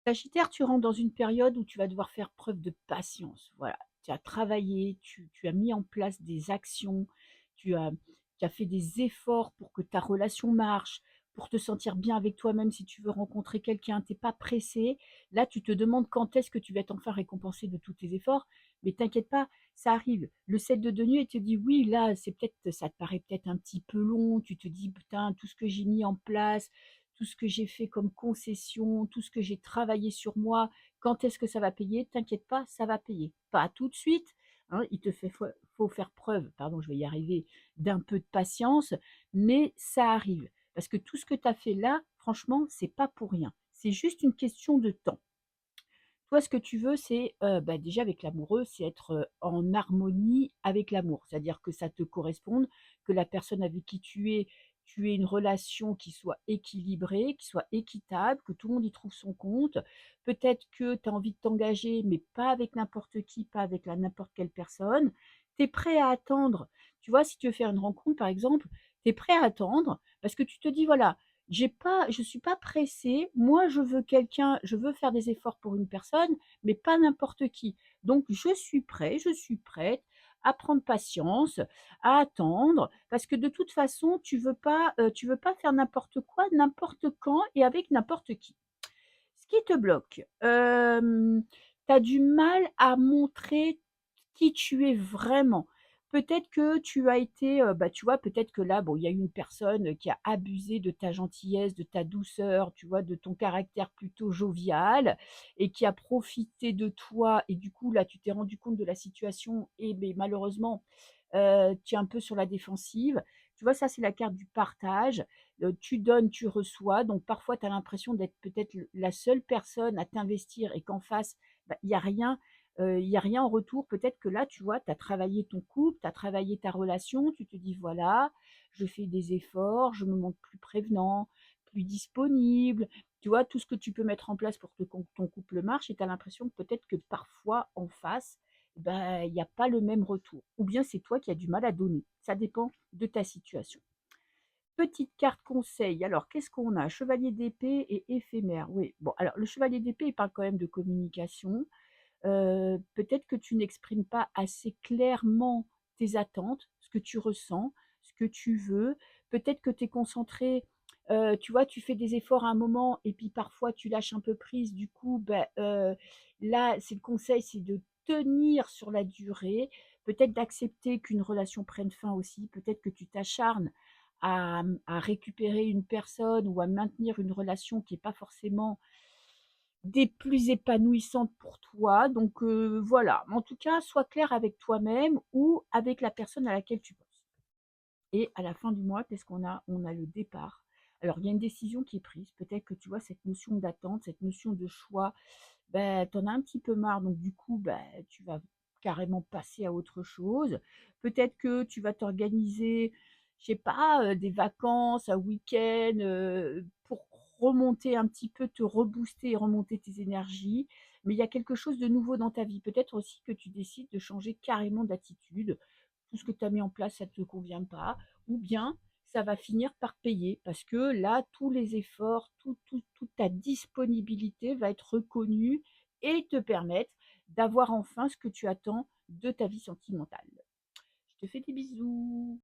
Sagittaire, tu rentres dans une période où tu vas devoir faire preuve de patience. Voilà, tu as travaillé, tu as mis en place des actions, tu as tu as fait des efforts pour que ta relation marche, pour te sentir bien avec toi-même si tu veux rencontrer quelqu'un, tu es pas pressé. Là, tu te demandes quand est-ce que tu vas être enfin récompensé de tous tes efforts, mais t'inquiète pas, ça arrive. Le 7 de denier, il te dit: «Oui, là, c'est peut-être ça te paraît peut-être un petit peu long», tu te dis: «Putain, tout ce que j'ai mis en place, tout ce que j'ai fait comme concession, tout ce que j'ai travaillé sur moi, quand est-ce que ça va payer? T'inquiète pas, ça va payer. Pas tout de suite, hein, il te fait faut faire preuve, pardon, je vais y arriver, d'un peu de patience, mais ça arrive. Parce que tout ce que tu as fait là, franchement, c'est pas pour rien. C'est juste une question de temps. Toi, ce que tu veux, c'est, bah, déjà avec l'amoureux, c'est être, en harmonie avec l'amour. C'est-à-dire que ça te corresponde, que la personne avec qui tu aies une relation qui soit équilibrée, qui soit équitable, que tout le monde y trouve son compte. Peut-être que tu as envie de t'engager, mais pas avec n'importe qui, pas avec la n'importe quelle personne. Tu es prêt à attendre. Tu vois, si tu veux faire une rencontre, par exemple, tu es prêt à attendre parce que tu te dis: «Voilà, je suis pas pressée. Moi, je veux faire des efforts pour une personne, mais pas n'importe qui. Donc je suis prêt, je suis prête à prendre patience, à attendre, parce que de toute façon, tu veux pas faire n'importe quoi, n'importe quand et avec n'importe qui. Ce qui te bloque, tu as du mal à montrer qui tu es vraiment. Peut-être que tu as été, bah, tu vois, peut-être que là, bon, il y a eu une personne qui a abusé de ta gentillesse, de ta douceur, tu vois, de ton caractère plutôt jovial et qui a profité de toi et du coup, là, tu t'es rendu compte de la situation et beh, malheureusement, tu es un peu sur la défensive. Tu vois, ça, c'est la carte du partage. Tu donnes, tu reçois, donc parfois tu as l'impression d'être peut-être la seule personne à t'investir et qu'en face, bah, il y a rien en retour. Peut-être que là, tu vois, tu as travaillé ton couple, tu as travaillé ta relation, tu te dis: «Voilà, je fais des efforts, je me montre plus prévenant, plus disponible». Tu vois, tout ce que tu peux mettre en place pour que ton couple marche et tu as l'impression que peut-être que parfois en face, bah, il y a pas le même retour ou bien c'est toi qui as du mal à donner. Ça dépend de ta situation. Petite carte conseil, alors qu'est-ce qu'on a? Chevalier d'épée et éphémère. Oui, bon, alors le chevalier d'épée, il parle quand même de communication. Peut-être que tu n'exprimes pas assez clairement tes attentes, ce que tu ressens, ce que tu veux. Peut-être que tu es concentré, tu vois, tu fais des efforts à un moment et puis parfois tu lâches un peu prise. Du coup, bah, là, c'est le conseil, c'est de tenir sur la durée. Peut-être d'accepter qu'une relation prenne fin aussi. Peut-être que tu t'acharnes à récupérer une personne ou à maintenir une relation qui est pas forcément des plus épanouissantes pour toi, donc voilà. En tout cas, sois clair avec toi-même ou avec la personne à laquelle tu penses. Et à la fin du mois, qu'est-ce qu'on a? On a le départ. Alors, il y a une décision qui est prise. Peut-être que tu vois cette notion d'attente, cette notion de choix, ben, tu en as un petit peu marre, donc du coup, ben, tu vas carrément passer à autre chose. Peut-être que tu vas t'organiser, je sais pas, des vacances, un week-end, pour remonter un petit peu, te rebooster et remonter tes énergies. Mais il y a quelque chose de nouveau dans ta vie. Peut-être aussi que tu décides de changer carrément d'attitude. Tout ce que tu as mis en place, ça ne te convient pas. Ou bien, ça va finir par payer parce que là, tous les efforts, toute ta disponibilité va être reconnue et te permettre d'avoir enfin ce que tu attends de ta vie sentimentale. Je te fais des bisous.